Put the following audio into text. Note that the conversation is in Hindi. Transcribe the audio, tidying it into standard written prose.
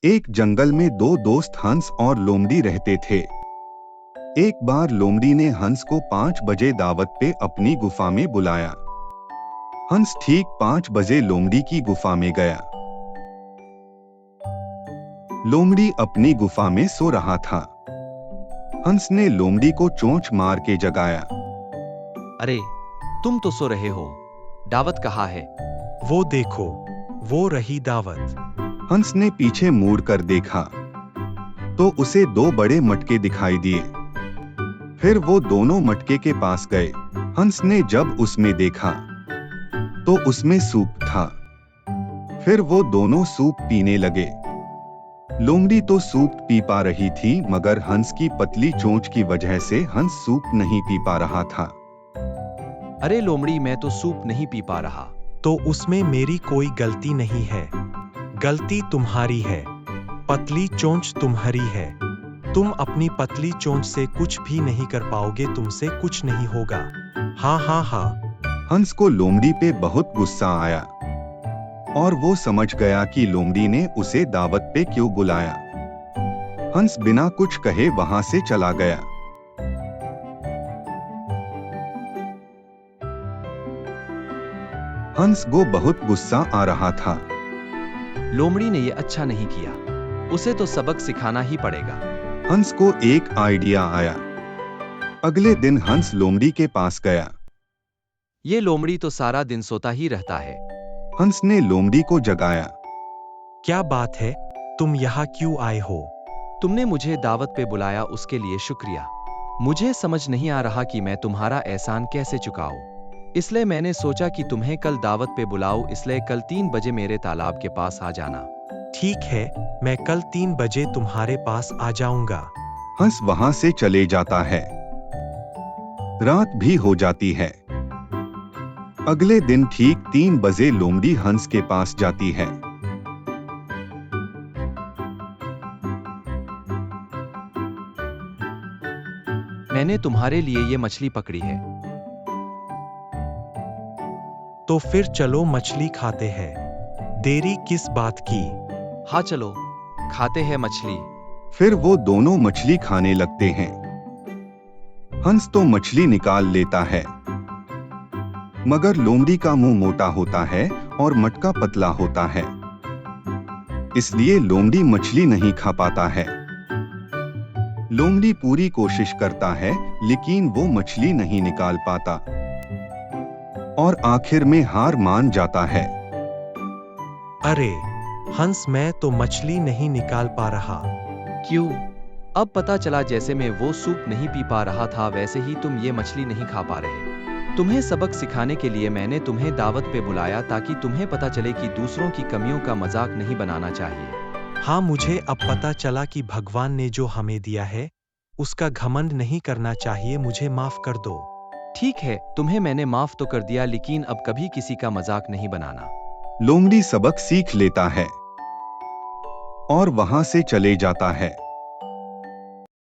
एक जंगल में दो दोस्त हंस और लोमड़ी रहते थे। एक बार लोमड़ी ने हंस को 5 बजे दावत पे अपनी गुफा में बुलाया। हंस ठीक 5 बजे लोमड़ी की गुफा में गया। लोमड़ी अपनी गुफा में सो रहा था। हंस ने लोमड़ी को चोंच मार के जगाया। अरे, तुम तो सो रहे हो। दावत कहाँ है? वो देखो, वो रही दावत। हंस ने पीछे मुड़ कर देखा तो उसे 2 बड़े मटके दिखाई दिए। फिर वो दोनों मटके के पास गए। हंस ने जब उसमें देखा तो उसमें सूप था। फिर वो दोनों सूप पीने लगे। लोमड़ी तो सूप पी पा रही थी, मगर हंस की पतली चोंच की वजह से हंस सूप नहीं पी पा रहा था। अरे लोमड़ी, मैं तो सूप नहीं पी पा रहा। तो उसमें मेरी कोई गलती नहीं है। गलती तुम्हारी है। पतली चोंच तुम्हारी है। तुम अपनी पतली चोंच से कुछ भी नहीं कर पाओगे, तुमसे कुछ नहीं होगा। हाँ हाँ हाँ। हंस को लोमड़ी पे बहुत गुस्सा आया और वो समझ गया कि लोमड़ी ने उसे दावत पे क्यों बुलाया। हंस बिना कुछ कहे वहां से चला गया। हंस को बहुत गुस्सा आ रहा था। लोमड़ी ने ये अच्छा नहीं किया, उसे तो सबक सिखाना ही पड़ेगा। हंस को एक आइडिया आया। अगले दिन हंस लोमड़ी के पास गया। ये लोमड़ी तो सारा दिन सोता ही रहता है। हंस ने लोमड़ी को जगाया। क्या बात है, तुम यहाँ क्यों आए हो? तुमने मुझे दावत पे बुलाया, उसके लिए शुक्रिया। मुझे समझ नहीं आ रहा कि मैं तुम्हारा एहसान कैसे चुकाऊं। इसलिए मैंने सोचा कि तुम्हें कल दावत पे बुलाऊं, इसलिए कल 3 बजे मेरे तालाब के पास आ जाना। ठीक है, मैं कल 3 बजे तुम्हारे पास आ जाऊंगा। हंस वहां से चले जाता है। रात भी हो जाती है। अगले दिन ठीक 3 बजे लोमड़ी हंस के पास जाती है। मैंने तुम्हारे लिए ये मछली पकड़ी है। तो फिर चलो मछली खाते हैं। देरी किस बात की? हाँ चलो, खाते हैं मछली। फिर वो दोनों मछली खाने लगते हैं। हंस तो मछली निकाल लेता है, मगर लोमड़ी का मुंह मोटा होता है और मटका पतला होता है, इसलिए लोमड़ी मछली नहीं खा पाता है। लोमड़ी पूरी कोशिश करता है, लेकिन वो मछली नहीं निकाल पाता और आखिर में हार मान जाता है। अरे हंस, मैं तो मछली नहीं निकाल पा रहा। क्यों? अब पता चला जैसे मैं वो सूप नहीं पी पा रहा था, वैसे ही तुम ये मछली नहीं खा पा रहे। तुम्हें सबक सिखाने के लिए मैंने तुम्हें दावत पे बुलाया, ताकि तुम्हें पता चले कि दूसरों की कमियों का मजाक नहीं बनाना चाहिए। हाँ, मुझे अब पता चला कि भगवान ने जो हमें दिया है उसका घमंड नहीं करना चाहिए। मुझे माफ कर दो। ठीक है, तुम्हें मैंने माफ तो कर दिया, लेकिन अब कभी किसी का मजाक नहीं बनाना। लोमड़ी सबक सीख लेता है और वहां से चले जाता है।